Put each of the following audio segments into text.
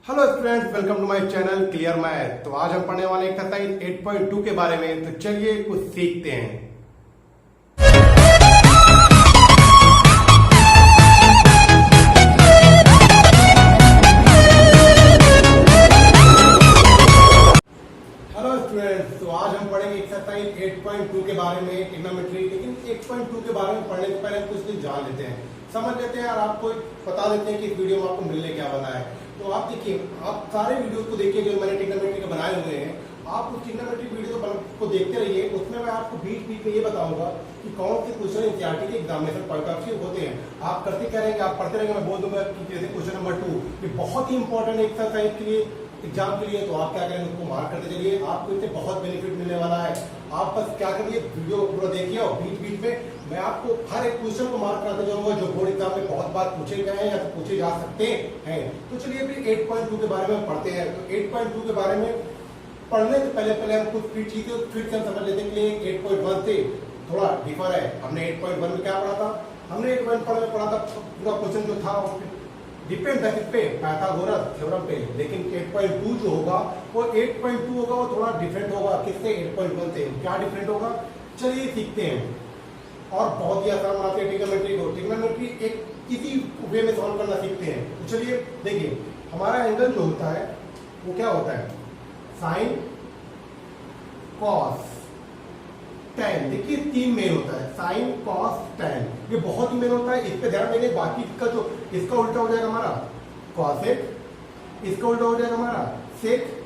Hello students, welcome to my channel clear math. तो आज हम पढ़ने वाले एक्सरसाइज 8.2 के बारे में। तो चलिए कुछ सीखते हैं। हेलो स्टूडेंट्स, तो आज हम पढ़ेंगे एक्सरसाइज 8.2 के बारे में, ट्रिग्नोमेट्री। लेकिन 8.2 के बारे में पढ़ने से पहले हम कुछ दिन जान लेते हैं, समझ लेते हैं और आपको बता देते हैं कि इस वीडियो में आपको मिलने क्या वाला है। तो आप देखिए, आप सारे वीडियो को देखिए जो मैंने ट्रिग्नोमेट्री के बनाए हुए हैं। आप उस ट्रिग्नोमेट्री वीडियो को देखते रहिए। उसमें मैं आपको बीच बीच में ये बताऊंगा कि कौन से क्वेश्चन एनसीईआरटी के एग्जामिनेशन पॉइंट ऑफ व्यू होते हैं। आप करते क्या रहेंगे, आप पढ़ते रहेंगे। मैं बोल दूंगा कि जैसे क्वेश्चन नंबर 2 ये बहुत ही इंपॉर्टेंट एक्सरसाइज के लिए, एग्जाम के लिए। तो आप क्या करेंगे, उसको मार्क करते चलिए। आपको इससे बहुत बेनिफिट मिलने वाला है। आप बस क्या करिए, वीडियो पूरा देखिए और बीच बीच में मैं आपको हर एक क्वेश्चन को मार्क करते जाऊंगा जो बोर्ड एग्जाम में बहुत बार पूछे गए हैं या तो पूछे जा सकते हैं। तो चलिए अभी 8.2 के बारे में पढ़ते हैं। तो 8.2 के बारे में पढ़ने से पहले हम कुछ चीजें फिर से समझ लेते हैं कि 8.1 से थोड़ा डिफर है। हमने 8.1 में क्या पढ़ा था, हमने 8.1 में पढ़ा था पूरा क्वेश्चन जो था डिपेंड है किस पे, पाइथागोरस थ्योरम पे। लेकिन 8.2 जो होगा वो 8.2 होगा, वो थोड़ा डिफरेंट होगा। किससे, 8.1 से। क्या डिफरेंट होगा, चलिए सीखते हैं। और बहुत ही आसान बनाते हैं ट्रिग्नोमेट्री को। ट्रिग्नोमेट्री एक इसी वे में सॉल्व करना सीखते हैं। तो चलिए देखिए, हमारा एंगल जो होता है वो क्या होता है, साइन, कॉस, टैन। देखिए 3 मेन होता है, साइन, कॉस, टैन। ये बहुत ही मेन होता है, इस पे ध्यान देंगे। बाकी का जो इसका उल्टा हो जाएगा हमारा कॉसेक, इसका उल्टा हो जाएगा हमारा सेक,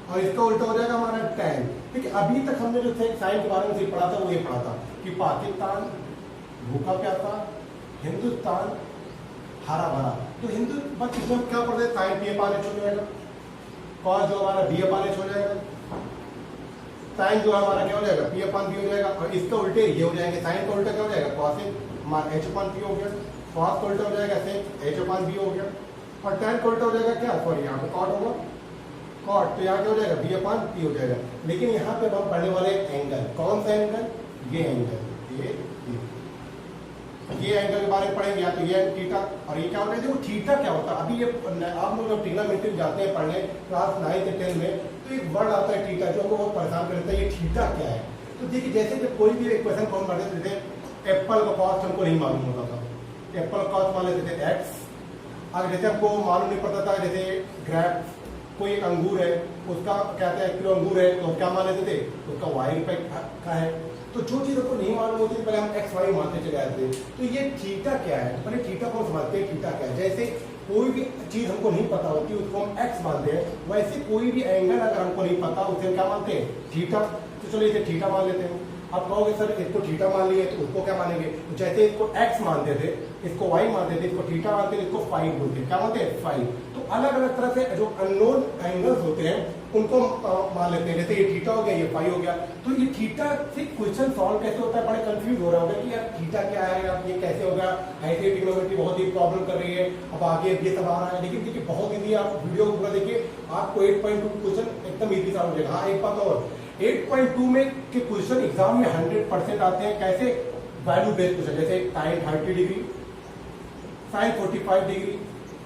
और इसका उल्टा हो जाएगा हमारा टैन। ठीक है, अभी तक हमने जो साइन के बारे में सिर्फ पढ़ा था वो ये पढ़ा था कि पाकिस्तान भूखा प्यासा, हिंदुस्तान हरा भरा। तो हिंदू बस इसमें क्या पढ़ते हैं, साइन पी अपान एच हो जाएगा, कॉस जो हमारा बी अपान एच हो जाएगा, साइन जो हमारा क्या हो जाएगा, पी अपान बी हो जाएगा। और इसका उल्टे ये हो जाएंगे, साइन का उल्टा क्या हो जाएगा, कॉसेक हमारा एच अपान पी हो गया, कॉस का उल्टा हो जाएगा सेक एच अपान बी हो गया, और टैन का उल्टा हो जाएगा क्या, सॉरी यहाँ पे कॉट होगा, कॉट। तो यहाँ क्या हो जाएगा, बी अपान पी हो जाएगा। लेकिन यहाँ पे हम पढ़ने वाले एंगल, कौन सा एंगल, ये एंगल, ये एंगल के बारे में पढ़ेंगे। या तो ये थीटा, और ये क्या होता है, देखो थीटा क्या होता है। अभी ये आप लोग जब ट्रिग्नोमेट्री जाते हैं पढ़ने क्लास 9 से 10 में, तो एक वर्ड आता है थीटा जो हमको बहुत परेशान करता है। ये थीटा क्या है, तो देखिए जैसे जब कोई भी एक क्वेश्चन फॉर्म करते थे, एप्पल का कॉस्ट हमको नहीं मालूम होता था, एप्पल का कॉस्ट मान लेते थे एक्स। और जैसे हमको मालूम नहीं पड़ता था, जैसे ग्रेप, कोई एक अंगूर है उसका कहते हैं 1 किलो अंगूर है, तो क्या मान लेते थे, उसका वाई रुपए का है। तो जो चीज हमको नहीं मालूम होती पहले हम एक्स वाई मानते चले जाते थे। तो ये थीटा क्या है, पहले थीटा को समझते हैं। थीटा क्या है, जैसे कोई भी चीज हमको नहीं पता होती उसको हम एक्स मानते हैं, वैसे कोई भी एंगल अगर हमको नहीं पता उसे हम क्या मानते हैं, थीटा। तो चलिए इसे थीटा मान लेते हैं। आप कहोगे सर इसको थीटा मान लिए तो उसको क्या मानेंगे, तो जैसे इसको एक्स मानते थे, इसको वाई मानते थे, इसको थीटा मानते थे, इसको फाई बोलते हैं। क्या मानते हैं, फाई। तो अलग अलग तरह से जो अननोन एंगल्स होते हैं उनको मान लेते हैं। जैसे ये थीटा हो गया, ये फाई हो गया। तो ये थीटा से क्वेश्चन सॉल्व कैसे होता है, बड़े कंफ्यूज हो रहा होगा कि यार थीटा क्या है, अब ये कैसे होगा। ऐसे ट्रिग्नोमेट्री बहुत ही प्रॉब्लम कर रही है, अब आगे ये सब आ रहा है। लेकिन देखिए बहुत ईजी, आप वीडियो को पूरा देखिए, आपको 8.2 क्वेश्चन एकदम ईजी सॉल्व हो जाएगा। हाँ एक बात और, 8.2 में के क्वेश्चन एग्जाम में 100% आते हैं। कैसे, वैल्यू बेस्ड क्वेश्चन, जैसे sine 30 degree, sine 45 degree,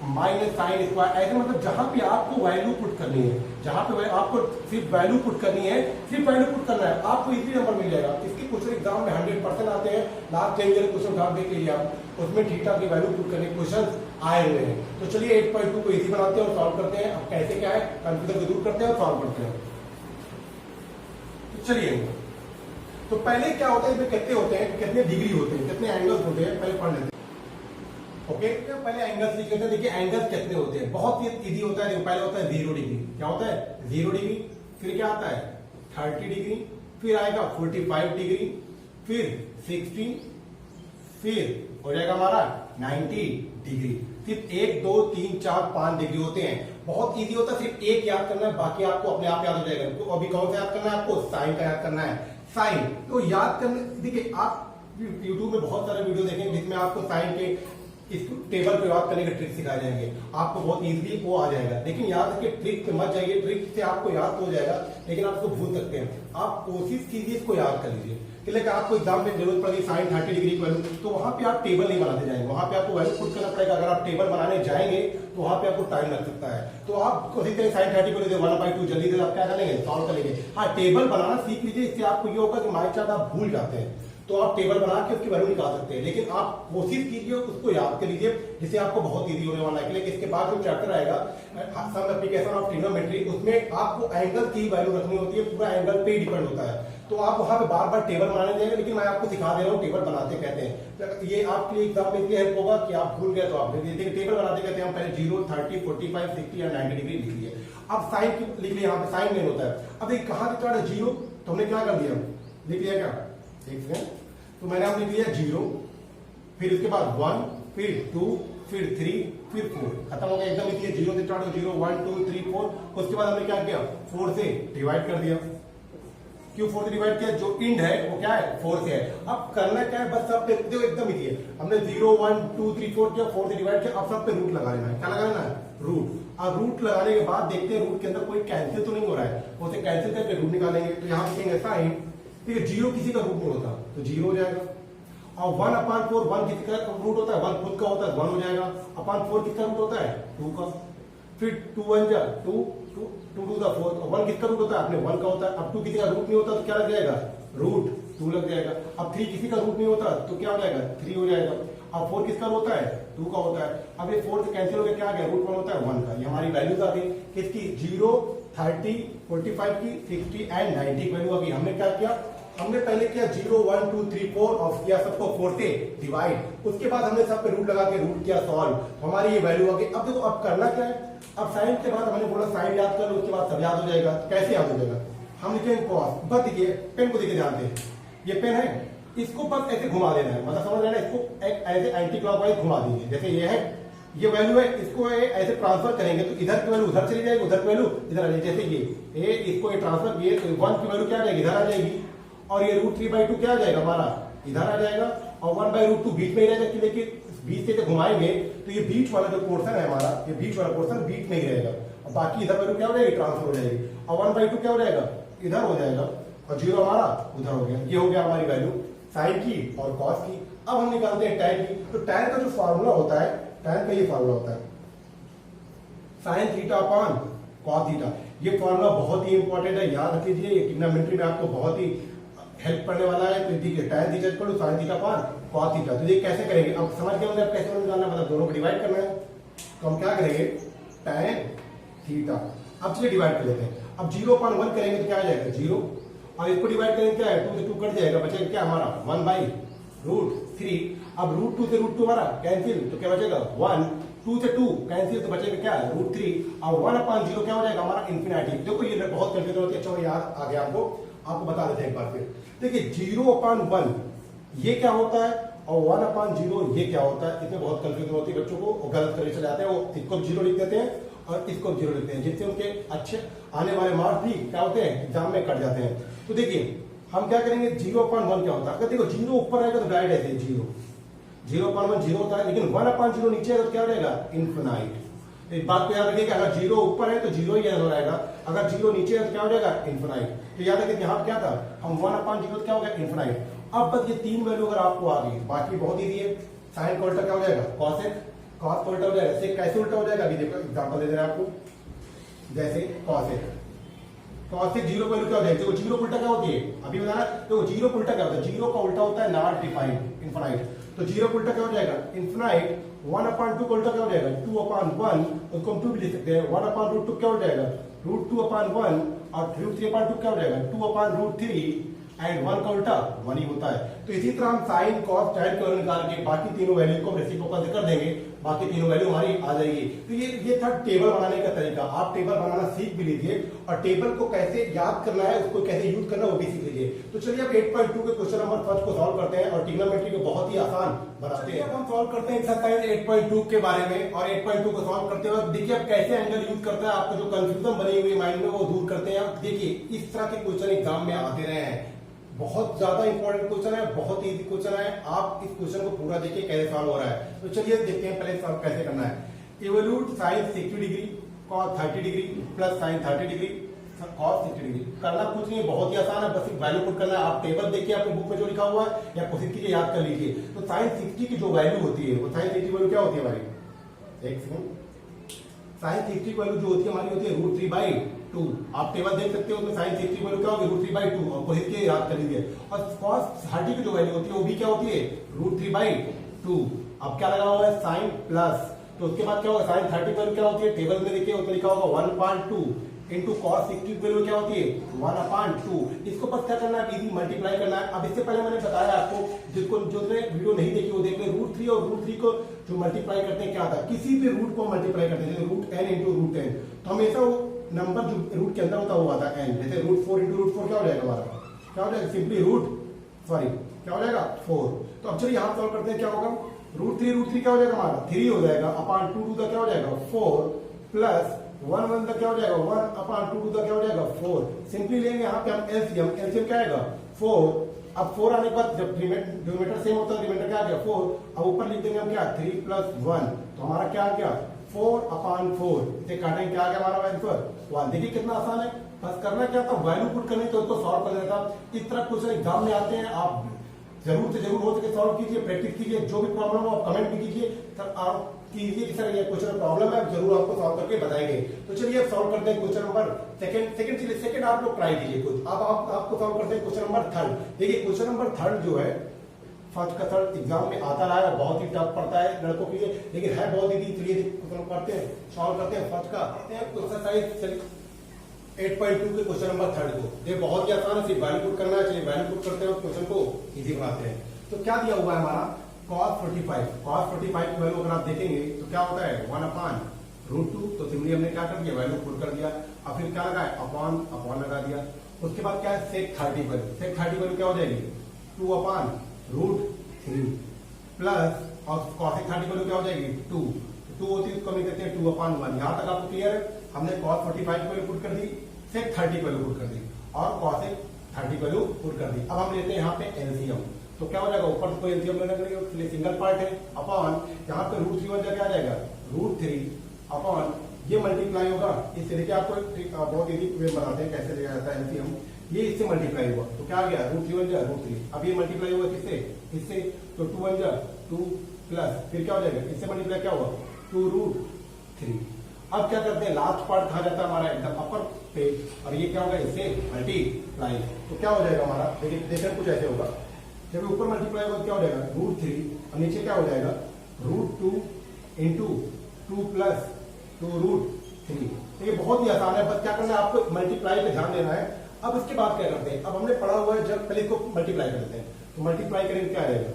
minus sine square. ऐसे मतलब जहां पे आपको वैल्यू पुट करनी है, जहां पे आपको सिर्फ वैल्यू पुट करनी है, सिर्फ वैल्यू पुट करना है, आपको इजी नंबर मिल जाएगा। इसके क्वेश्चन एग्जाम में 100% आते हैं। लास्ट 10 ईयर क्वेश्चन उठा देख लीजिए आप, उसमें थीटा की वैल्यू पुट करने के क्वेश्चन आए हुए हैं। तो चलिए 8.2 को इजी बनाते हैं और सॉल्व करते हैं। अब कैसे क्या है, कंफ्यूजन को दूर करते हैं और सॉल्व करते हैं। चलिए, तो पहले क्या होता है, इसमें कितने होते हैं, कितने डिग्री होते हैं, कितने एंगल्स होते हैं, पहले पढ़ लेते हैं। ओके, तो पहले एंगल्स लिख लेते हैं। देखिए एंगल्स कितने होते हैं, बहुत ही इजी होता है। पहले होता है 0 डिग्री। क्या होता है, 0 डिग्री। फिर क्या आता है, 30 डिग्री। फिर आएगा 45 डिग्री, फिर 60, फिर हो जाएगा हमारा 90 डिग्री। सिर्फ 1 2 3 4 5 डिग्री होते हैं। बहुत इजी होता है, सिर्फ एक याद करना है, बाकी आपको अपने आप याद हो जाएगा। तो अभी कौन सा याद करना है आपको, साइन का याद करना है। साइन तो याद करने, देखिए आप यूट्यूब में बहुत सारे वीडियो देखेंगे जिसमें आपको साइन के इसको टेबल पे याद करने के ट्रिक सिखाए जाएंगे, आपको बहुत इजीली वो आ जाएगा। लेकिन याद रखिए ट्रिक पे मत जाइए, ट्रिक से आपको याद तो हो जाएगा लेकिन आप उसको भूल सकते हैं। आप कोशिश कीजिए इसको याद कर लीजिए कि लेकिन आपको एग्जाम में जरूरत पड़ेगी साइन 30 डिग्री की वैल्यू, तो वहां पे आप टेबल नहीं बनाते जाएंगे, वहां पे आपको वैल्यू पुट करना पड़ेगा। अगर आप टेबल बनाने जाएंगे तो वहां पे आपको टाइम लग सकता है। तो आप कोशिश करें साइन 30 को 1/2 जल्दी से आप क्या करेंगे, सॉल्व करेंगे। हाँ, टेबल बनाना सीख लीजिए, इससे आपको ये होगा कि माइचार्ट आप भूल जाते हैं तो आप टेबल बना के उसकी वैल्यू निकाल सकते हैं। लेकिन आप कोशिश कीजिए उसको याद कर लीजिए, जिससे आपको बहुत इजी होने वाला है। लेकिन इसके बाद जो चैप्टर आएगा सम एप्लीकेशन ऑफ ट्रिग्नोमेट्री, उसमें आपको एंगल की वैल्यू रखनी होती है, पूरा एंगल पे डिपेंड होता है। तो आप वहां पे बार बार टेबल बनाने जाएंगे, लेकिन मैं आपको सिखा दे रहा हूँ टेबल बनाते कहते हैं। ये आपके लिए एग्जाम में इसलिए हेल्प होगा कि आप भूल गए तो आप देखिए टेबल बनाते कहते हैं हम पहले 0, 30, 45, 60 या 90 डिग्री लिख लिए। अब साइन लिख लिया, यहाँ पे साइन मेन होता है। अब देखिए कहाँ स्टार्ट है 0, तो हमने क्या कर दिया, लिख लिया क्या, ठीक है। तो मैंने आप लिख लिया 0, फिर उसके बाद 1, फिर 2, फिर 3, फिर 4, खत्म हो गया एकदम इसलिए 0 से स्टार्ट हो 0, 1, 2, 3, 4। उसके बाद हमने क्या किया, 4 से डिवाइड कर दिया। क्यों 4 से डिवाइड किया, जो इंड है वो क्या है 4 से है। अब करना क्या है, बस सब पे देखो एकदम इजी है। हमने 0, 1, 2, 3, 4 किया, 4 से डिवाइड किया। अब सब पे रूट लगा लेना है, क्या लगा लेना है, रूट। अब रूट लगाने के बाद देखते हैं रूट के अंदर कोई कैंसिल तो नहीं हो रहा है, उसे कैंसिल करके रूट निकालेंगे। तो यहाँ लिखेंगे साइन, ठीक है, 0 किसी का रूट नहीं होता तो 0 हो जाएगा। और 1/4, 1 किसी का रूट होता है, 1 खुद का होता है 1 हो जाएगा। अपॉन 4 किसका रूट होता है, 2 का। फिर 2 1 जा 2, 2 2 द 4, 1 किसका रूट होता है, अपने 1 का होता है। अब 2 किसी का रूट नहीं होता तो क्या लग जाएगा, रूट 2 लग जाएगा। अब 3 किसी का रूट नहीं होता तो क्या हो जाएगा, 3 हो जाएगा। अब 4 किसका होता है, 2 का होता है। अब ये 4 से कैंसिल हो गया, क्या आ गया, रूट 1 होता है 1 का। ये हमारी वैल्यूज आ गई किसकी, 0, 30, 45 की, 60 एंड 90 की वैल्यू आ गई। हमने क्या किया, हमने पहले किया 0, 1, 2, 3, 4 और किया सबको 4 से डिवाइड। उसके बाद हमने सब पे रूट लगा के रूट किया सॉल्व, हमारी ये वैल्यू आ गई। अब देखो अब करना क्या है, अब साइन के बाद हमने बोला साइन याद कर लो, उसके बाद सब याद हो जाएगा। कैसे याद हो जाएगा, हम लिखेंगे कॉस। बस देखिए पेन को देखिए ध्यान से, ये पेन है, इसको बस ऐसे घुमा देना है, मतलब समझ लेना, इसको ऐसे एंटी क्लॉकवाइज घुमा दीजिए। जैसे ये है, ये वैल्यू है, इसको ऐसे ट्रांसफर करेंगे तो इधर की वैल्यू उधर चली जाएगी, उधर की वैल्यू इधर आ जाएगी। जैसे ये इसको ये ट्रांसफर किए तो 1 की वैल्यू क्या आ जाएगी, इधर आ जाएगी। और ये √3/2 क्या आ जाएगा हमारा, इधर आ जाएगा। और 1/√2 बीच में ही रहेगा, लेकिन बीच से जब घुमाएंगे तो ये बीच वाला जो पोर्शन है हमारा, ये बीच वाला पोर्शन बीच में ही रहेगा और बाकी इधर वैल्यू क्या हो जाएगी, ट्रांसफर हो जाएगी। और 1/2 क्या हो जाएगा, इधर हो जाएगा और 0 हमारा उधर हो गया। ये हो गया हमारी वैल्यू साइन की और कॉस की। अब हम निकालते हैं टैन की। तो टैन का जो फॉर्मूला होता है, टैन का ये फॉर्मूला होता है sine theta upon cos theta. ये फॉर्मूला बहुत ही इंपॉर्टेंट है, याद रख लीजिए। ये ट्रिग्नोमेट्री में आपको बहुत ही हेल्प करने वाला है। तो देखिए tan theta equal to sine theta upon cos theta. तो ये कैसे करेंगे, अब समझ गए होंगे आप कैसे निकालना, मतलब दोनों को डिवाइड करना है। तो हम क्या करेंगे, टैन थीटा, अब चलिए डिवाइड कर लेते हैं। अब 0/1 करेंगे तो क्या आ जाएगा 0, और इसको डिवाइड करेंगे क्या है 2 से 2 कट जाएगा, बचेगा क्या हमारा 1/√3। अब √2 से √2 हमारा कैंसिल तो क्या बचेगा 1, 2 से 2 कैंसिल तो बचेगा क्या √3। और 1/0 क्या हो जाएगा हमारा इन्फिनिटी। देखो ये बहुत कंफ्यूजन होती है, अच्छा याद आ गया आपको बता देते हैं एक बार फिर। देखिए 0/1 ये क्या होता है और 1/0 ये क्या होता है, इसमें बहुत कंफ्यूजन होती है बच्चों को, और गलत करके चले जाते हैं। वो इसको 0 लिख देते हैं और इसको 0 लिखते हैं, जिससे उनके अच्छे आने वाले मार्क्स भी क्या होते हैं एग्जाम में कट जाते हैं। तो देखिए हम क्या करेंगे, 0/1 क्या होता है, अगर देखो 0 ऊपर आएगा तो डायरेक्ट ऐसे 0/1 0 होता है, लेकिन 1/0 नीचे आएगा तो क्या रहेगा इन्फिनाइट। इस बात को याद रखिएगा, अगर 0 ऊपर है तो 0 ही आंसर आएगा, अगर 0 नीचे है तो क्या हो जाएगा इन्फिनाइट। तो याद रखिए यहाँ क्या था, हम 1/0 क्या हो गया इन्फिनाइट। अब बस ये 3 वैल्यू अगर आपको आ गई, बाकी बहुत ईजी है। साइन का उल्टा क्या हो जाएगा कॉसेक, कॉस का उल्टा हो जाएगा सेक। कैसे उल्टा हो जाएगा अभी देखो एग्जांपल दे दे रहे हैं आपको। जैसे कॉसेक 0 वैल्यू क्या हो जाएगी, देखो 0 उल्टा क्या होती है अभी बताना। तो 0 उल्टा क्या होता है, 0 का उल्टा होता है नॉट डिफाइंड इन्फिनाइट। तो 0 उल्टा क्या हो जाएगा इन्फिनाइट। 1/2 का उल्टा क्या हो जाएगा 2/1, उसको हम 2 भी लिख सकते हैं। 1/√2 क्या हो जाएगा √2/1 और √3/2 क्या हो जाएगा 2/√3 एंड 1 का उल्टा 1 ही होता है। तो इसी तरह हम साइन कॉस टैन की वैल्यू निकाल के बाकी तीनों वैल्यू को रेसिप्रोकल से कर देंगे, बाकी तीनों वैल्यू हमारी आ जाएगी। तो ये था टेबल बनाने का तरीका। आप टेबल बनाना सीख भी लीजिए और टेबल को कैसे याद करना है, उसको कैसे यूज करना है वो भी सीख लीजिए। तो चलिए अब 8.2 के क्वेश्चन नंबर 1 को सॉल्व करते हैं और ट्रिग्नोमेट्री को बहुत ही आसान बनाते हैं। अब हम सॉल्व करते हैं एक्सरसाइज 8.2 के बारे में। और 8.2 को सॉल्व करते वक्त देखिए अब कैसे एंगल यूज करता है, आपको जो कंफ्यूजन बनी हुई माइंड में वो दूर करते हैं। अब देखिए इस तरह के क्वेश्चन एग्जाम में आते रहे हैं, बहुत ज्यादा इंपॉर्टेंट क्वेश्चन है, बहुत इजी क्वेश्चन है। आप इस क्वेश्चन को पूरा देखिए कैसे सॉल्व हो रहा है। तो चलिए देखते हैं पहले सॉल्व कैसे करना है। Evaluate sine 60 degree cos 30 degree plus sine 30 degree cos 60 degree. करना कुछ नहीं, बहुत ही आसान है, बस एक वैल्यू पुट करना है। आप टेबल देखिए अपने बुक में जो लिखा हुआ है या कोशिश कीजिए याद कर लीजिए। तो साइन 60 की जो वैल्यू होती है वो साइन 60 वैल्यू क्या होती है हमारी, एक सेकंड, साइन 60 वैल्यू जो होती है हमारी होती है √3/2। आप टेबल देख सकते हो उसमें साइन 60 वैल्यू क्या होगी √3/2 और कोशिश कीजिए याद कर लीजिए। और कॉस 30 की जो वैल्यू होती है वो भी क्या होती है √3/2। अब क्या लगा हुआ है साइन प्लस, तो उसके बाद क्या होगा साइन 30 वैल्यू क्या होती है टेबल में देखिए उसमें लिखा होगा 1/2 इंटू कॉस 60 वैल्यू क्या होती है 1/2। इसको बस क्या करना है इजी मल्टीप्लाई करना है। अब इससे पहले मैंने बताया आपको, जिसको जो वीडियो नहीं देखी वो देख ले, √3 और √3 को जो मल्टीप्लाई करते हैं क्या था, किसी भी रूट को मल्टीप्लाई करते हैं √n इंटू √n, तो हमेशा वो नंबर जो रूट के अंदर होता है वो आता है n। जैसे √4 इंटू √4 क्या हो जाएगा हमारा, क्या हो जाएगा सिंपली क्या हो जाएगा 4। तो अब चलिए यहाँ सॉल्व करते हैं, क्या होगा √3 क्या हो जाएगा हमारा 3 हो जाएगा, अपान 2 का क्या हो जाएगा 4 प्लस 1 का क्या हो जाएगा 1/2 का क्या हो जाएगा 4। सिंपली लेंगे यहाँ पे हम एलसीएम क्या आएगा 4। अब 4 आने के बाद जब डिनोमिनेटर सेम होता है डिनोमिनेटर क्या आ गया 4। अब ऊपर लिख देंगे हम क्या 3 + 1, तो हमारा क्या आ गया 4/4। इसे काटेंगे क्या आ गया हमारा आंसर 1। देखिए कितना आसान है, बस करना क्या था वैल्यू पुट करनी तो उसको सॉल्व कर देता। इस तरह क्वेश्चन एग्जाम में आते हैं, आप जरूर से जरूर हो सके सॉल्व कीजिए, प्रैक्टिस कीजिए। जो भी प्रॉब्लम हो आप कमेंट भी कीजिए सर, आप कीजिए कि सर ये क्वेश्चन प्रॉब्लम है, जरूर आपको सॉल्व करके बताएंगे। तो चलिए अब सॉल्व करते हैं क्वेश्चन नंबर सेकंड आप लोग ट्राई कीजिए खुद। अब आपको सॉल्व करते हैं क्वेश्चन नंबर 3। देखिए क्वेश्चन नंबर 3 जो है फर्स्ट का थर्ड एग्जाम में आता रहा है, बहुत ही टफ पड़ता है लड़कों के लिए, लेकिन है बहुत ही। चलिए क्वेश्चन करते हैं, सॉल्व करते हैं फर्स्ट का एक्सरसाइज 8.2 के क्वेश्चन नंबर 3 को। ये बहुत ही आसान है, सिर्फ वैल्यू पुट करना है। चलिए वैल्यू पुट करते हैं और क्वेश्चन को इजी बनाते हैं। तो क्या दिया हुआ है हमारा cos 45 की वैल्यू अगर आप देखेंगे तो क्या होता है 1/√2। तो सिंपली हमने क्या कर दिया वैल्यू पुट कर दिया। अब फिर क्या लगा है अपॉन लगा दिया। उसके बाद क्या है sec 30 वैल्यू क्या हो जाएगी 2/√3 प्लस और cos 30 वैल्यू क्या हो जाएगी 2 होती है, उसको हम कहते हैं 2/1। यहां तक आपको क्लियर है। हमने cos 45 की वैल्यू पुट कर दी, sec 30 की वैल्यू पुट कर दी और cos 30 की वैल्यू पुट कर दी। अब हम लेते हैं यहाँ पे एलसीएम, तो क्या हो जाएगा ऊपर तो एलसीएम लेना करेंगे, सिंगल पार्ट है अपॉन यहाँ पे √3 बन जाएगा, आ जाएगा √3 अपॉन ये मल्टीप्लाई होगा इससे। देखिए आपको बहुत इजी वे बनाते हैं कैसे लिया जाता है एलसीएम। ये इससे मल्टीप्लाई हुआ तो क्या आ गया √3 बन जाएगा √3। अब ये मल्टीप्लाई हुआ किससे तो 2 बन जाएगा 2 प्लस फिर क्या हो जाएगा इससे मल्टीप्लाई क्या हुआ 2√3। अब क्या करते हैं लास्ट पार्ट कहा जाता है हमारा एकदम अपर पे, और ये क्या होगा इससे मल्टीप्लाई। तो क्या हो जाएगा हमारा देखिए कुछ ऐसे होगा, जब ऊपर मल्टीप्लाई होगा क्या हो जाएगा √3 और नीचे क्या हो जाएगा √2 इंटू 2 प्लस 2√3। तो ये बहुत ही आसान है, बस क्या करना है आपको मल्टीप्लाई पे ध्यान देना है। अब इसके बाद क्या करते हैं, अब हमने पढ़ा हुआ है जब पहले इसको मल्टीप्लाई करते हैं, तो मल्टीप्लाई करेंगे क्या आएगा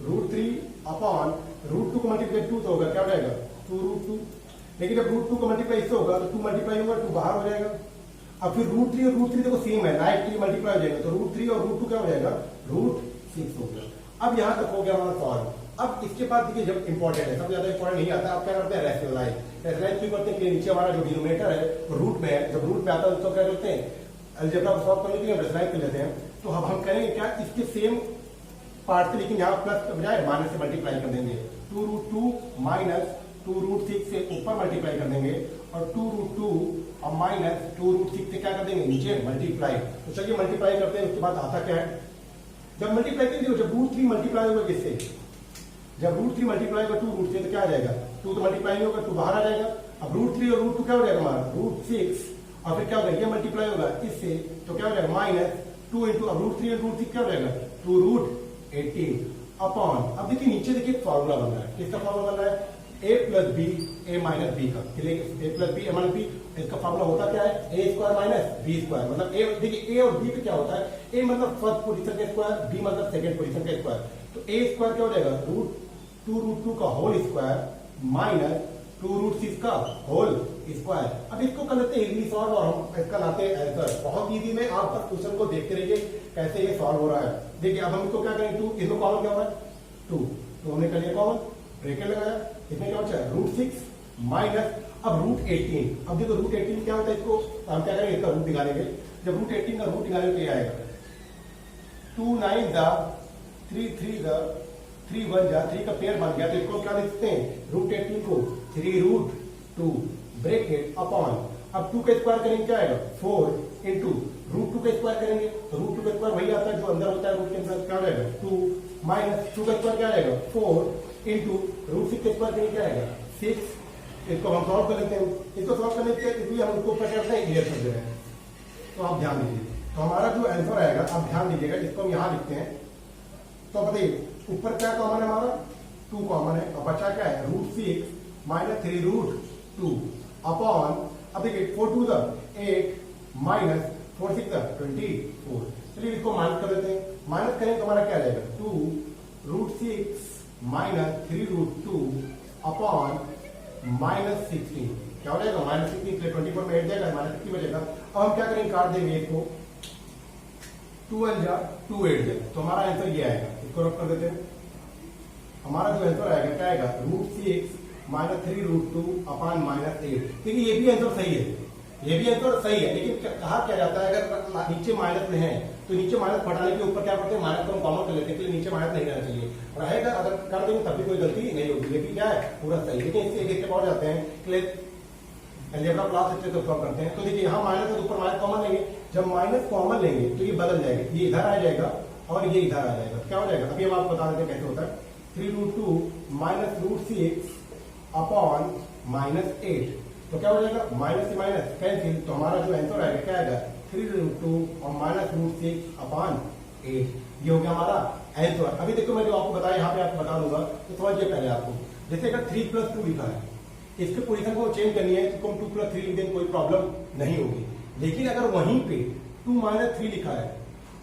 √3 अपॉन √2 को मल्टीप्लाई 2 तो होगा क्या हो जाएगा 2√2। लेकिन जब √2 को मल्टीप्लाई इससे होगा तो 2 मल्टीप्लाई होगा 2 बाहर हो जाएगा। अब फिर √3 और √3 देखो सेम है, राइट मल्टीप्लाई हो जाएगा, तो √3 और √2 क्या हो जाएगा √6 हो गया। अब यहां तक हो गया हमारा सॉल्व। अब इसके बाद देखिए जब इंपॉर्टेंट है, सबसे ज्यादा इंपॉर्टेंट नहीं आता, आप क्या करते हैं रेशनलाइज क्यों करते हैं कि नीचे हमारा जो डिनोमिनेटर है रूट में है, जब रूट में आता है तो क्या करते हैं अलजेब्रा को सॉल्व करने के लिए रेशनलाइज कर लेते हैं। तो अब हम करेंगे क्या इसके सेम पार्ट से, लेकिन यहाँ प्लस के बजाय माइनस से मल्टीप्लाई कर देंगे। 2√2 माइनस 2√6 से ऊपर मल्टीप्लाई कर देंगे और 2√2 और माइनस 2√6 से क्या कर देंगे नीचे मल्टीप्लाई। तो चलिए मल्टीप्लाई करते हैं। उसके बाद आता क्या है जब मल्टीप्लाई करेंगे, जब √3 मल्टीप्लाई होगा किससे, जब √3 मल्टीप्लाई होगा 2 से तो क्या आ जाएगा 2 तो मल्टीप्लाई नहीं होगा 2 बाहर आ जाएगा। अब √3 और √2 क्या हो जाएगा हमारा √6 और फिर क्या होगा ये मल्टीप्लाई होगा इससे तो क्या हो जाएगा -2 इंटू अब √3 और √6 क्या हो जाएगा 2√18 अपॉन। अब देखिए नीचे देखिए फॉर्मूला बन रहा है, किसका फॉर्मूला बन रहा है a plus B a minus B का। a plus B a minus B, इसका फॉर्मूला होता क्या है a square minus B square. मतलब a देखिए a और b पे क्या होता है, a मतलब फर्स्ट पोजीशन का स्क्वायर, b मतलब सेकंड पोजीशन का स्क्वायर। तो a स्क्वायर क्या हो जाएगा √2 का होल स्क्वायर माइनस 2√6 का होल स्क्वायर। अब इसको कर लेते हैं इजीली सॉल्व और हम इसका लाते हैं आंसर। बहुत इजी में आप बस क्वेश्चन को देखते रहिए कैसे ये सॉल्व हो रहा है। देखिए अब हम इसको क्या करेंगे 2 इसमें कॉमन क्या हो रहा है 2, तो हमने कर लिया कॉमन, ब्रैकेट लगाया, इसमें क्या होता है √6 माइनस अब √18। अब देखो √18 क्या होता है, इसको हम क्या करेंगे इसका रूट निकालेंगे। जब √18 का रूट निकालेंगे तो ये आएगा 2 9 द 3 3 द 3 1 जा 3 का पेयर बन गया, तो इसको क्या लिखते हैं रूट 18 को 3 रूट 2 ब्रैकेट अपॉन, अब 2 का स्क्वायर करेंगे क्या आएगा 4 इंटू रूट 2 का स्क्वायर करेंगे तो रूट 2 का स्क्वायर वही आता है जो अंदर होता है रूट के अंदर, क्या आएगा 2 माइनस 2 का स्क्वायर क्या आएगा 4 इंटू रूट 6 का स्क्वायर करेंगे क्या आएगा 6। इसको हम सॉल्व कर लेते हैं, इसको सॉल्व करने के लिए हम इसको क्या करते हैं क्लियर कर दे रहे हैं। तो आप ध्यान दीजिए, तो हमारा जो आंसर आएगा आप ध्यान दीजिएगा, इसको हम यहां लिखते हैं। तो बताइए ऊपर क्या कॉमन है हमारा 2 कॉमन है, और बचा क्या है रूट 6 माइनस 3 रूट 2 अपॉन, अब देखिए 4 2 8 माइनस 4 6 24। चलिए इसको माइनस कर देते हैं, माइनस करें तो हमारा क्या आ जाएगा 2 root 6 minus 3 root 2 upon minus 16, क्या हो जाएगा माइनस 16, 24 में 8 जाएगा माइनस 60 बचेगा। अब हम क्या करेंगे काट देंगे इसको, 2 1 जा 2 8 जा, तो हमारा आंसर ये आएगा, इसको रख कर देते हैं। हमारा जो आंसर आएगा क्या आएगा root 6 minus 3 root 2 upon minus 8। देखिए ये भी आंसर सही है, ये भी आंसर सही है, लेकिन कहा क्या जाता है अगर नीचे माइनस में है तो नीचे माइनस हटाने के ऊपर क्या करते हैं माइनस को हम कॉमन कर लेते हैं, इसलिए नीचे माइनस नहीं रहना चाहिए, रहेगा अगर कर देंगे तब भी कोई गलती नहीं होगी, लेकिन क्या है पूरा सही। लेकिन इससे एक स्टेप और जाते हैं, अलजेब्रा क्लास अच्छे से सॉल्व करते हैं। तो देखिए यहाँ माइनस के ऊपर माइनस कॉमन लेंगे, जब माइनस कॉमन लेंगे तो ये बदल जाएगा, ये इधर आ जाएगा और ये इधर आ जाएगा, क्या हो जाएगा अभी हम आपको बता देते हैं कैसे होता है। 3 root 2 minus root 6 upon minus 8, तो क्या हो जाएगा माइनस से माइनस कैंसिल, तो हमारा जो आंसर आएगा क्या आएगा 3 रूट 2 और माइनस रूट 6 अपॉन 8। ये हो गया हमारा आंसर। अभी देखो मैं जो आपको बताया यहाँ पे आपको बता दूंगा, तो समझिए पहले आपको, जैसे अगर 3 + 2 लिखा है, इसके पोजीशन को चेंज करनी है तो हम 2 + 3 लिख देंगे, कोई प्रॉब्लम नहीं होगी। लेकिन अगर वहीं पे 2 - 3 लिखा है,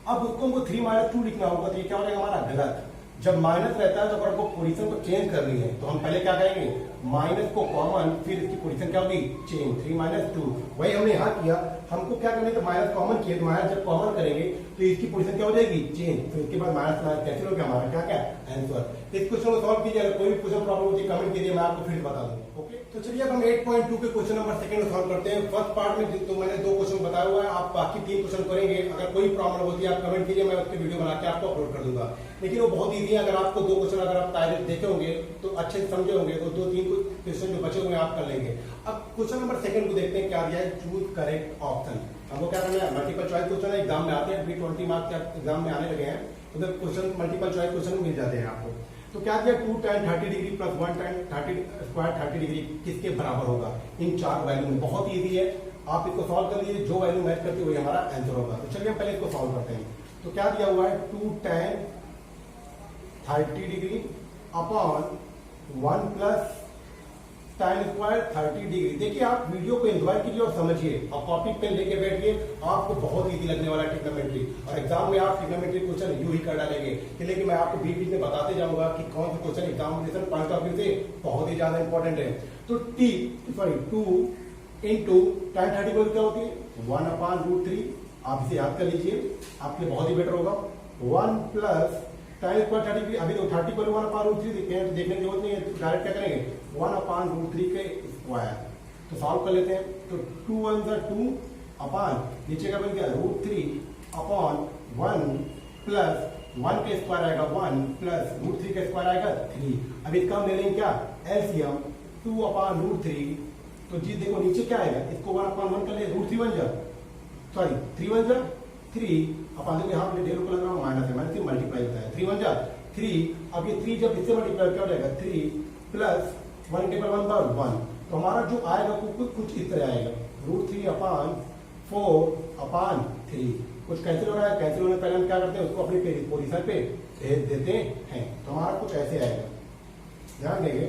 अब उसको हमको 3 - 2 लिखना होगा, तो ये क्या हो जाएगा हमारा गलत। जब माइनस रहता है तो अगर हमको पोजीशन को चेंज करनी है तो हम पहले क्या करेंगे माइनस को कॉमन, फिर इसकी पोजीशन क्या होगी चेंज, 3 - 2। वही हमने यहाँ किया, हमको क्या करना है तो माइनस कॉमन किया, तो माइनस जब कॉमन करेंगे तो इसकी पोजीशन क्या हो जाएगी चेंज, फिर उसके बाद माइनस माइनस कैंसिल हो गया, हमारा क्या क्या आंसर। इस क्वेश्चन को सॉल्व कीजिए, अगर कोई भी क्वेश्चन प्रॉब्लम होती है कमेंट कीजिए, मैं आपको फिर बता दूँ। ओके, तो चलिए अब हम 8.2 के क्वेश्चन नंबर सेकंड को सॉल्व करते हैं। फर्स्ट पार्ट में तो मैंने 2 क्वेश्चन बताया हुआ है, आप बाकी 3 क्वेश्चन करेंगे। अगर कोई प्रॉब्लम होती है आप कमेंट कीजिए, मैं उसकी वीडियो बना के आपको अपलोड कर दूंगा। लेकिन वो बहुत ईजी है, अगर आपको 2 क्वेश्चन अगर आप कायदे देखे होंगे तो अच्छे से समझे होंगे, तो 2-3 क्वेश्चन जो बचे हुए आप कर लेंगे। अब क्वेश्चन नंबर सेकंड को देखते हैं, क्या दिया है चूज करेक्ट ऑप्शन। हमको क्या करना है, मल्टीपल चॉइस क्वेश्चन है, एग्जाम में आते हैं, 20 मार्क्स के एग्जाम में आने लगे हैं, तो क्वेश्चन मल्टीपल चॉइस क्वेश्चन मिल जाते हैं आपको। तो क्या दिया 2 tan 30 degree plus 1 tan 30 square 30 degree किसके बराबर होगा, इन 4 वैल्यू में। बहुत इजी है, आप इसको सॉल्व कर लीजिए, जो वैल्यू मैच करती है वही हमारा आंसर होगा। तो चलिए हम पहले इसको सॉल्व करते हैं। तो क्या दिया हुआ है 2 tan 30 degree upon 1 plus tan square 30 degree. देखिए आप वीडियो को एंजॉय कीजिए और समझिए, और कॉपी पेन लेके बैठिए, आपको बहुत इजी लगने वाला है ट्रिग्नोमेट्री, और एग्जाम में आप ट्रिग्नोमेट्री क्वेश्चन यूं ही कर डालेंगे। इसलिए मैं आपको बीच बीच में बताते जाऊंगा कि कौन से question examination point of view से बहुत ही ज्यादा इंपॉर्टेंट है। तो 2 इंटू tan 30 को क्या होती है 1/√3, आप इसे याद कर लीजिए, आपके लिए बहुत ही बेटर होगा। 1 प्लस tan स्क्वायर 30 डिग्री, अभी तो 30 को 1/√3 देखते हैं, तो देखने की जरूरत नहीं है, डायरेक्ट क्या करेंगे 1/√3 के स्क्वायर। तो सॉल्व कर लेते हैं, तो 2 1 2 अपॉन नीचे का बन गया √3 अपॉन 1 प्लस 1 के स्क्वायर आएगा 1 प्लस √3 के स्क्वायर आएगा 3। अब इसका हम ले लेंगे क्या एलसीएम, 2/√3, तो जी देखो नीचे क्या आएगा, इसको 1/1 कर ले, √3 1 जा, सॉरी 3 1 जा 3 अपॉन, देखो यहाँ पे डेल को लग रहा है माइनस है, माइनस से मल्टीप्लाई होता है, 3 1 जा 3। अब ये 3 जब इससे मल्टीप्लाई क्या हो जाएगा 3 प्लस 1 टेबल 1/1, तो हमारा जो आएगा कुछ इस तरह आएगा √3/4/3। कुछ कैंसिल हो रहा है, कैंसिल होने पहले हम क्या करते हैं उसको अपनी पोजीशन पे भेज देते हैं, तो हमारा कुछ ऐसे आएगा, ध्यान देंगे।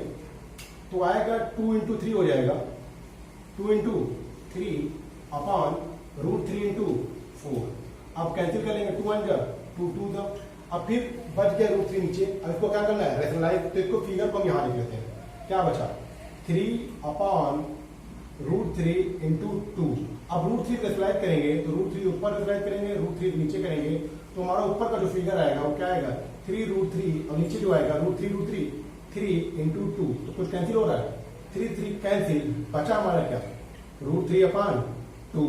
तो आएगा 2 × 3 हो जाएगा, 2 × 3 अपॉन √3 × 4। अब कैंसिल कर लेंगे, 2 1 जा 2 2 जा, अब फिर बच गया √3 नीचे। अब इसको क्या करना है रेशनलाइज, तो इसको फिगर को हम यहाँ लिख लेते हैं, क्या बचा 3/√3 × 2। अब √3 रेशनलाइज करेंगे तो √3 ऊपर रेशनलाइज करेंगे, √3 नीचे करेंगे, तो हमारा ऊपर का जो फिगर आएगा वो क्या आएगा 3√3, और नीचे जो आएगा √3 3 × 2। तो कुछ कैंसिल हो रहा है, 3 3 कैंसिल, बचा हमारा क्या √3/2।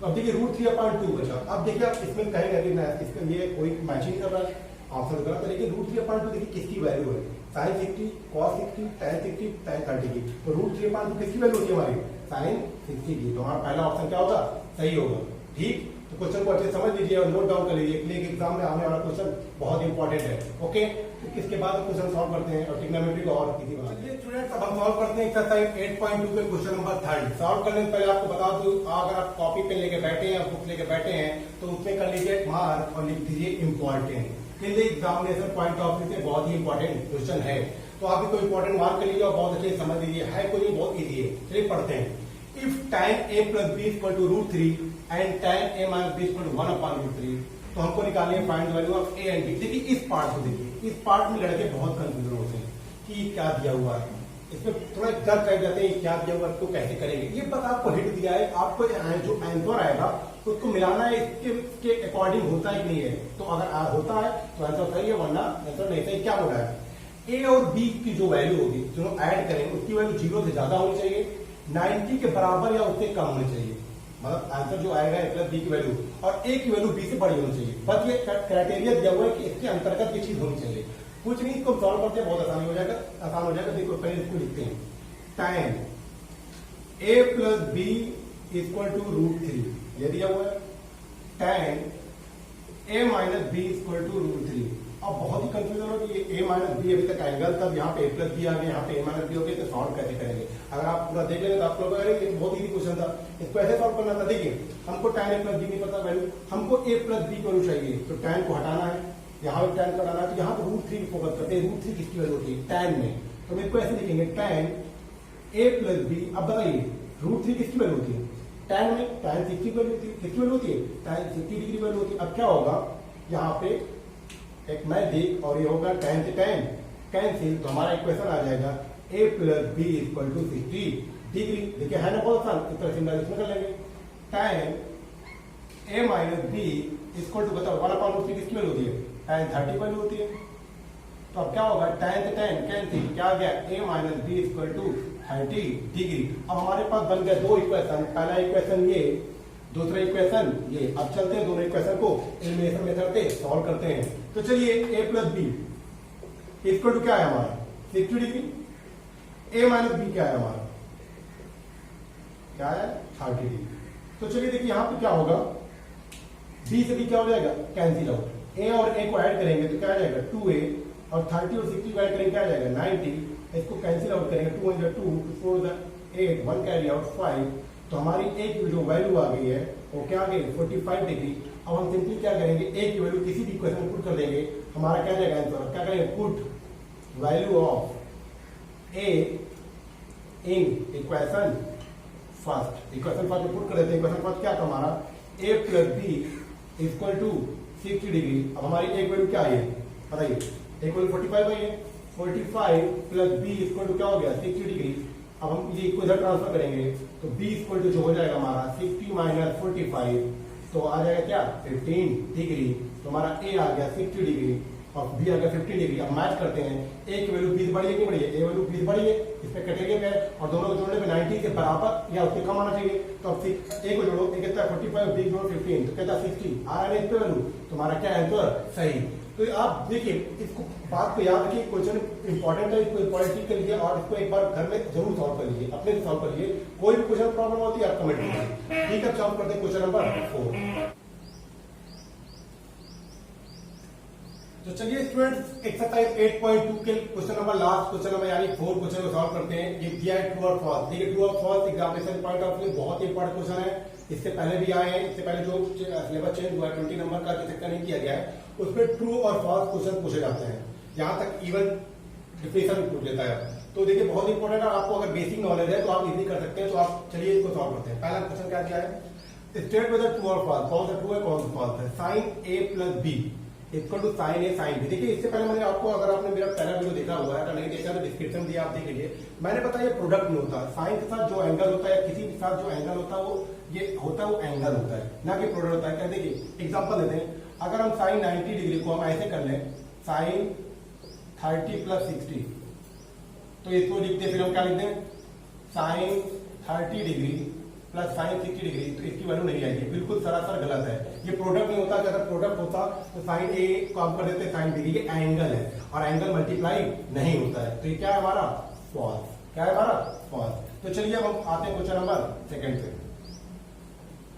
तो अब देखिए √3/2 बचा। अब देखिए आप इसमें कहेंगे कि मैं इसका ये कोई मैचिंग कर रहा है, आंसर गलत है, लेकिन √3/2 देखिए किसकी वैल्यू है, sin 60, cos 60, tan 60, tan 30 की। तो √3/2 किसकी वैल्यू होती है हमारी, sin 60 की। तो हमारा पहला ऑप्शन क्या होगा, सही होगा। ठीक, तो क्वेश्चन को अच्छे समझ लीजिए और नोट डाउन कर लीजिए, क्लियर एग्जाम में आने वाला क्वेश्चन बहुत इंपॉर्टेंट है। ओके, तो इसके बाद क्वेश्चन सॉल्व करते हैं और ट्रिग्नोमेट्री को और किसी बात। चलिए स्टूडेंट्स, अब हम सॉल्व करते हैं एक्सरसाइज 8.2 के क्वेश्चन नंबर 3। सॉल्व करने से पहले आपको बता दूं, अगर आप कॉपी पेन लेके बैठे हैं, बुक लेके बैठे हैं, तो उसमें कर लीजिए मार्क और लिख दीजिए important. Examination point of view से बहुत ही इंपॉर्टेंट क्वेश्चन है, तो आप इसको इंपॉर्टेंट मार्क कर लीजिए और बहुत अच्छे से समझ लीजिए। है कोई बहुत इजी है, चलिए पढ़ते हैं। If tan a plus b equal to √3 and tan a minus b equal to 1/√3, तो हमको निकालनी है find the value of a and b। देखिए इस पार्ट को देखिए, इस पार्ट में लड़के बहुत कंफ्यूजन होते हैं कि क्या दिया हुआ है, इसमें थोड़ा डर कर जाते हैं क्या दिया हुआ है, तो कैसे करेंगे। ये बस आपको हिंट दिया है, आपको जो आंसर आएगा उसको मिलाना है, इसके अकॉर्डिंग होता है कि नहीं है। तो अगर होता है तो आंसर सही है, वरना आंसर नहीं सही। क्या बोला है, ए और बी की जो वैल्यू होगी, दोनों ऐड करेंगे, उसकी वैल्यू 0 से ज्यादा होनी चाहिए, 90 के बराबर या उससे कम होनी चाहिए। मतलब आंसर जो आएगा ए प्लस बी की वैल्यू और ए की वैल्यू बी से बड़ी होनी चाहिए। बस ये क्राइटेरिया दिया हुआ है कि इसके अंतर्गत ये चीज होनी चाहिए। कुछ नहीं, इसको सॉल्व करते हैं, बहुत आसान हो जाएगा। देखो पहले इसको लिखते हैं, tan a plus B equal to √3, ये दिया हुआ है। tan a minus B equal to √3। अब बहुत ही कंफ्यूजन हो कि a माइनस बी अभी तक एंगल था, यहाँ पे a प्लस बी आ गया, यहाँ पे a माइनस बी हो गया, तो सॉल्व कैसे करेंगे। अगर आप पूरा देख लेंगे तो आप लोग अरे बहुत इजी क्वेश्चन था, इसको ऐसे सॉल्व करना था। देखिए हमको tan a प्लस बी नहीं पता वैल्यू, हमको a प्लस बी की वैल्यू चाहिए, तो tan को हटाना है, यहाँ पे tan कराना है, तो यहाँ पे √3 फोकस करते हैं। √3 किसकी वैल्यू होती है, tan में, तो हम इसको ऐसे लिखेंगे tan a प्लस बी। अब बताइए √3 किसकी वैल्यू होती है, tan में, tan 60 की वैल्यू होती है, किसकी वैल्यू होती है, tan 60 डिग्री वैल्यू होती है। अब क्या होगा, यहाँ पे एक मैजिक और ये होगा tan से tan कैंसिल, तो हमारा इक्वेशन आ जाएगा a plus B equal to 60 degree. देखिए है ना बहुत आसान, इस तरह सिंपल कर लेंगे। tan a minus B equal to बताओ 1/√3 किसकी वैल्यू होती है, tan 30 वैल्यू होती है। तो अब क्या होगा, tan से tan कैंसिल, क्या आ गया a minus B equal to 30 degree. अब हमारे पास बन गया दो इक्वेशन, पहला इक्वेशन ये, दूसरा इक्वेशन ये। अब चलते हैं दोनों इक्वेशन को एलिमिनेशन मेथड से सॉल्व करते हैं। तो चलिए a plus B equal to क्या है हमारा 60 डिग्री, a माइनस बी क्या है हमारा, क्या है 30 डिग्री। तो चलिए देखिए यहाँ पे क्या होगा, b से b क्या हो जाएगा, कैंसिल आउट, a और a को ऐड करेंगे तो क्या आ जाएगा 2a, और 30 और 60 को ऐड करेंगे क्या आ जाएगा 90, इसको कैंसिल आउट करेंगे 2 × 2 4 8 1 कैरी आउट 5। तो हमारी a की जो वैल्यू आ गई है वो क्या आ गई 45 डिग्री। अब हम सिंपली क्या करेंगे, a की वैल्यू किसी भी इक्वेशन में पुट कर देंगे, हमारा क्या जाएगा आंसर, क्या करेंगे put value of a in equation first. Equation first में पुट कर देते हैं। इक्वेशन फर्स्ट क्या था हमारा, a plus B equal to 60 degree. अब हमारी a की वैल्यू क्या है बताइए, a की वैल्यू 45 है, 45 प्लस b इक्वल टू क्या हो गया 60 डिग्री। अब हम ये इधर ट्रांसफर करेंगे तो b इक्वल टू जो हो जाएगा हमारा 60 माइनस 45, तो आ जाएगा क्या 15 डिग्री। तो हमारा a आ गया 60 डिग्री और b आ गया 50 डिग्री। अब मैच करते हैं, a की वैल्यू 20 बढ़ी है कि बढ़ी है, a वैल्यू 20 बढ़ी है, इसमें कटेरिया पे है और दोनों को जोड़ने पे 90 के बराबर या उससे कम आना चाहिए। तो अब a को जोड़ो, a कितना है 45, b जोड़ो 15, तो कहता 60 आ रहा है इस पे वैल्यू, तो हमारा क्या आंसर सही। तो आप देखिए इसको बात को याद रखिए, क्वेश्चन इंपॉर्टेंट है, इसको इंपॉर्टेंट कर लीजिए और इसको एक बार घर में जरूर सॉल्व कर लीजिए, अपने सॉल्व कर लीजिए। कोई भी क्वेश्चन प्रॉब्लम होती है आप कमेंट कीजिए। ठीक है, सॉल्व करते हैं क्वेश्चन नंबर 4। तो चलिए स्टूडेंट्स एक्सरसाइज 8.2 के question number last question number यानी 4 क्वेश्चन को सॉल्व करते हैं। ये दिया है ट्रू और फॉल्स। देखिए ट्रू और false examination point of view बहुत इंपॉर्टेंट क्वेश्चन है, इससे पहले भी आए हैं, इससे पहले जो सिलेबस चेंज हुआ है 20 नंबर का चेक नहीं किया गया है, उसमें ट्रू और फॉल्स क्वेश्चन पूछे जाते हैं, यहाँ तक इवन डिफिनेशन भी पूछ लेता है। तो देखिए बहुत इंपॉर्टेंट है, आपको अगर बेसिक नॉलेज है तो आप इजी कर सकते हैं। तो आप चलिए इसको सॉल्व करते हैं। पहला क्वेश्चन क्या दिया है, स्टेट वेदर ट्रू और फॉल्स, कौन सा ट्रू है कौन सा फॉल्स है। Sine a plus B equal to sine A sine B. देखिए इससे पहले मैंने आपको, अगर आपने मेरा पहला वीडियो देखा हुआ है, अगर नहीं देखा तो डिस्क्रिप्शन दिया आप देख लीजिए। मैंने बताया प्रोडक्ट में होता है, साइन के साथ जो एंगल होता है, किसी के साथ जो एंगल होता है वो ये होता है, वो एंगल होता है ना कि प्रोडक्ट होता है। क्या देखिए एग्जांपल देते हैं, अगर हम साइन 90 डिग्री को हम ऐसे कर लें साइन 30 प्लस 60, तो इसको लिखते फिर हम क्या लिखते हैं sine 30 degree plus sine 60 degree, तो इसकी वैल्यू नहीं आएगी, बिल्कुल सरासर गलत है। ये प्रोडक्ट नहीं होता, अगर प्रोडक्ट होता तो साइन ए को हम कर देते साइन बी, ये एंगल है और एंगल मल्टीप्लाई नहीं होता है, तो ये क्या है हमारा फॉल्स। क्या है हमारा फॉल्स। तो चलिए अब हम आते हैं क्वेश्चन नंबर सेकंड पे।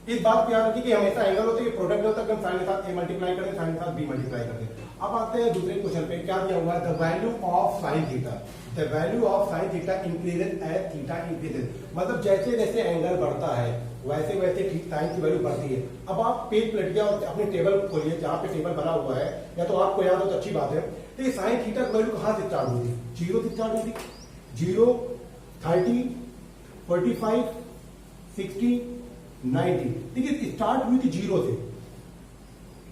इस बात को याद रखिए कि हमेशा एंगल होता है, प्रोडक्ट होता है, साइन के साथ ए मल्टीप्लाई करते, साइन के साथ बी मल्टीप्लाई करते। अब आते हैं दूसरे क्वेश्चन पे, क्या दिया हुआ है, the value of sine theta, the value of sine theta increases as theta increases, मतलब जैसे जैसे एंगल बढ़ता है वैसे वैसे साइन की वैल्यू बढ़ती है। अब आप पेज पलटिए और अपने टेबल खोलिए, जहां पे टेबल बना हुआ है, या तो आपको याद हो तो अच्छी बात है। तो ये साइन थीटा की वैल्यू कहां से स्टार्ट हुई थी, 0 से स्टार्ट हुई थी। 0, 30, 45, 60, 90, देखिए स्टार्ट हुई थी 0 से,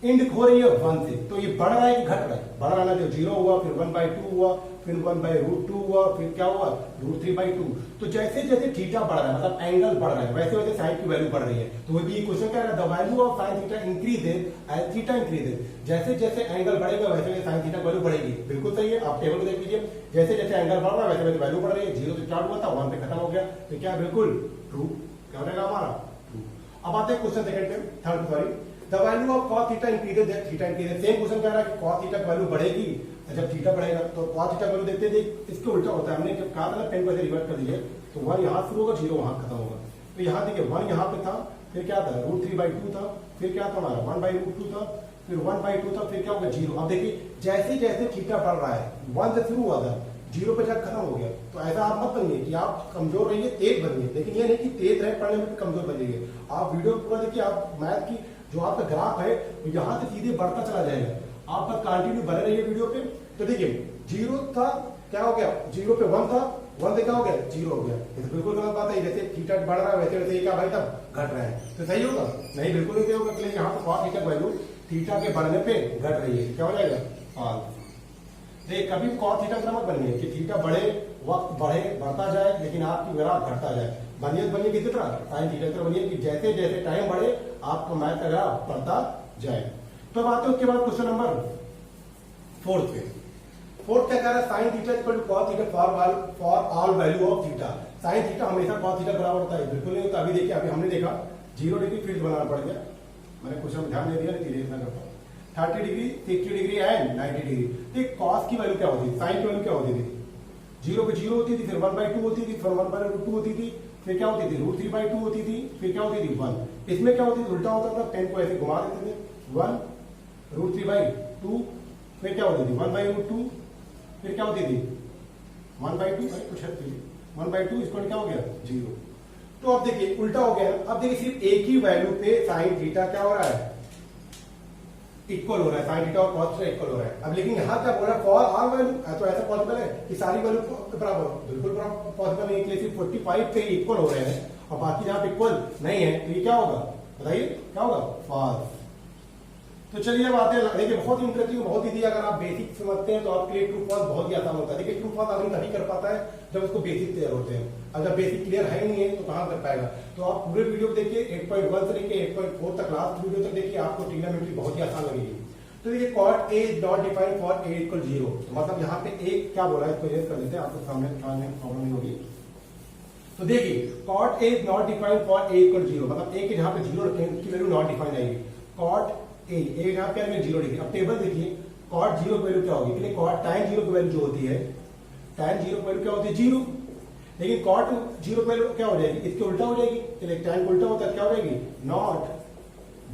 एंड हो रही है 1 से, तो ये बढ़ रहा है कि घट रहा है, बढ़ रहा है, तो 0 हुआ, फिर 1/2 हुआ, फिर 1/√2 हुआ, फिर क्या हुआ √3/2। तो जैसे जैसे थीटा बढ़ रहा है, मतलब एंगल बढ़ रहा है, वैसे वैसे साइन की वैल्यू बढ़ रही है। तो वो भी क्वेश्चन क्या है, the value of sine theta increases as theta increases, जैसे जैसे एंगल बढ़ेगा वैसे वैसे साइन थीटा की वैल्यू बढ़ेगी। बिल्कुल सही है, आप टेबल को देख लीजिए, जैसे जैसे एंगल बढ़ रहा है वैसे वैसे वैल्यू बढ़ रही है। 0 से स्टार्ट हुआ था, 1 पे खत्म हो गया, तो क्या बिल्कुल ट्रू, क्या हो जाएगा हमारा ट्रू। अब आते हैं क्वेश्चन सेकंड पे, third sorry, the value of cos theta increases that theta increases, same question कह रहा है कि cos थीटा की वैल्यू बढ़ेगी जब थीटा बढ़ेगा, तो cos थीटा की वैल्यू देखते थे, इसके उल्टा होता है। हमने कहा था ना, पेन को ऐसे रिवर्ट कर दीजिए, तो 1 यहां शुरू होगा, 0 वहां खत्म होगा। तो यहां देखिए 1 यहां पे था, फिर क्या था √3/2 था, फिर क्या था हमारा 1/√2 था, फिर 1/2 था, फिर क्या होगा 0। अब देखिए जैसे जैसे थीटा बढ़ रहा है, 1 से शुरू हुआ था, 0 पे जाकर खत्म हो गया। तो ऐसा आप मत बनिए कि आप कमजोर रहिए, तेज बनिए, लेकिन ये नहीं कि तेज रहे पढ़ने में कमजोर बनिए। आप वीडियो पूरा देखिए, आप मैथ की जो आपका ग्राफ है यहां से सीधे बढ़ता चला जाएगा। आप बस कंटिन्यू बने रहिए वीडियो पे। तो देखिए 0 था, क्या हो गया 0 पे 1 था, 1 से क्या हो गया 0 हो गया। ये तो बिल्कुल गलत बात है, जैसे थीटा बढ़ रहा है वैसे वैसे क्या भाई तब घट रहा है, तो सही होगा नहीं, बिल्कुल नहीं होगा। इसलिए यहाँ पर cos थीटा वैल्यू थीटा के बढ़ने पे घट रही है, क्या हो जाएगा फॉल्स। देखिए कभी cos थीटा का मत बनिए कि थीटा बढ़े, वक्त बढ़े, बढ़ता जाए, लेकिन आपकी ग्राफ घटता जाए। बनिए किसी तरह साइन थीटा की तरह बनिए कि जैसे जैसे टाइम बढ़े आपको मैथ का ग्राफ बढ़ता जाए। तो अब आते हैं उसके बाद क्वेश्चन नंबर 4 पे। 4 क्या कह रहा है, sine theta equal to cos theta for all value of theta. Sine theta हमेशा cos थीटा बराबर होता है, बिल्कुल नहीं होता। अभी देखिए, अभी हमने देखा 0 डिग्री फील्ड बनाना पड़ गया, मैंने क्वेश्चन में ध्यान नहीं दिया, धीरे धीरे करता हूं। 30 डिग्री, 60 डिग्री एंड 90 डिग्री। तो cos की वैल्यू क्या होती थी, साइन की वैल्यू क्या होती थी, 0 पे 0 होती थी, फिर 1/2 होती थी, फिर 1/√2 होती थी, फिर क्या होती थी √3/2 होती थी, फिर क्या होती थी 1। इसमें क्या होती थी, उल्टा होता था, पेन को ऐसे घुमा देते थे, 1 √3/2, फिर क्या होती थी 1/√2, फिर क्या होती थी 1/2, अरे कुछ है 1/2, इसको क्या हो गया 0। तो अब देखिए उल्टा हो गया। अब देखिए सिर्फ एक ही वैल्यू पे साइन थीटा क्या हो रहा है, इक्वल हो रहा है, साइन थीटा और cos थीटा इक्वल हो रहा है। अब लेकिन यहाँ क्या बोल रहा है, फॉर ऑल वैल्यू, तो ऐसा पॉसिबल है कि सारी वैल्यू बराबर, बिल्कुल पॉसिबल नहीं है। सिर्फ 45 पे इक्वल हो रहे हैं और बाकी जहां पे इक्वल नहीं है, तो ये क्या होगा बताइए, क्या होगा फॉल्स। तो चलिए अब आते हैं, देखिए बहुत इंटरेस्टिंग, बहुत इजी, अगर आप बेसिक समझते हैं तो आपके लिए ट्रू फॉल्स बहुत ही आसान होता है। देखिए ट्रू फॉल्स आदमी तभी कर पाता है जब उसको बेसिक क्लियर होते हैं, अगर बेसिक क्लियर है ही नहीं है तो कहां कर पाएगा। तो आप पूरे वीडियो देखिए, 8.1 से लेके 8.4 तक लास्ट वीडियो तक देखिए, आपको ट्रिग्नोमेट्री बहुत ही आसान लगेगी। तो देखिए cot A is not defined for A equal 0, मतलब यहाँ पे A क्या बोला है, इसको यस कर देते हैं, आपको सामने प्रॉब्लम नहीं होगी। तो देखिए cot A is not defined for A equal 0, मतलब A के जहां पे 0 रखें उसकी वैल्यू नॉट डिफाइंड आएगी। cot A यहाँ पे आएगा 0 डिग्री। अब टेबल देखिए, cot 0 की वैल्यू क्या होगी, क्योंकि cot tan 0 की वैल्यू जो होती है, tan 0 की वैल्यू क्या होती है 0, लेकिन cot 0 की वैल्यू क्या हो जाएगी, इसके उल्टा हो जाएगी। चलिए tan उल्टा होता है क्या हो जाएगी, नॉट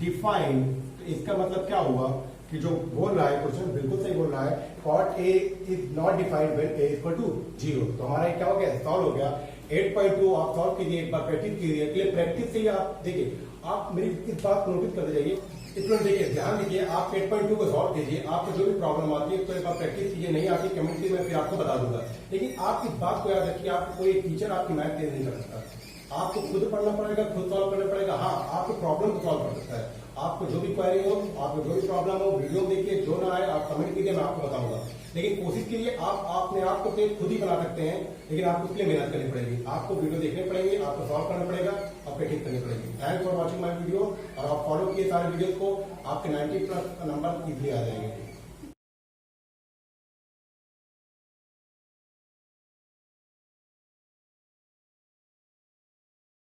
डिफाइंड। तो इसका मतलब क्या हुआ कि जो बोल रहा है क्वेश्चन बिल्कुल सही बोल रहा है, cot A is not defined when A equal to 0। तो हमारा क्या हो गया, सॉल्व हो गया। 8.2 आप सॉल्व कीजिए, एक बार प्रैक्टिस कीजिए, प्रैक्टिस से ही आप देखिए, आप मेरी इस बात को नोटिस करते जाइए। स्टूडेंट देखिए, ध्यान दीजिए, आप 8.2 को सॉल्व कीजिए, आपको जो भी प्रॉब्लम आती है तो एक बार प्रैक्टिस कीजिए, नहीं आती कमेंट में फिर आपको बता दूंगा। लेकिन आप इस बात को याद रखिए, आपको कोई टीचर आपकी मैथ तेज नहीं कर सकता, आपको खुद पढ़ना पड़ेगा, खुद सॉल्व करना पड़ेगा। हाँ, आपको प्रॉब्लम को सॉल्व कर सकता है, आपको जो भी क्वेरी हो, आपको जो भी प्रॉब्लम हो, वीडियो देखिए, जो ना आए आप कमेंट कीजिए, मैं आपको बताऊंगा। लेकिन कोशिश कीजिए, आप अपने आप को तेज खुद ही बना सकते हैं, लेकिन आपको उसके लिए मेहनत करनी पड़ेगी, आपको वीडियो देखने पड़ेंगे, आपको सॉल्व करना पड़ेगा और प्रैक्टिस करनी पड़ेगी। Thanks for watching my video, और आप फॉलो किए सारे वीडियो को, आपके 90+ नंबर इजीली आ जाएंगे।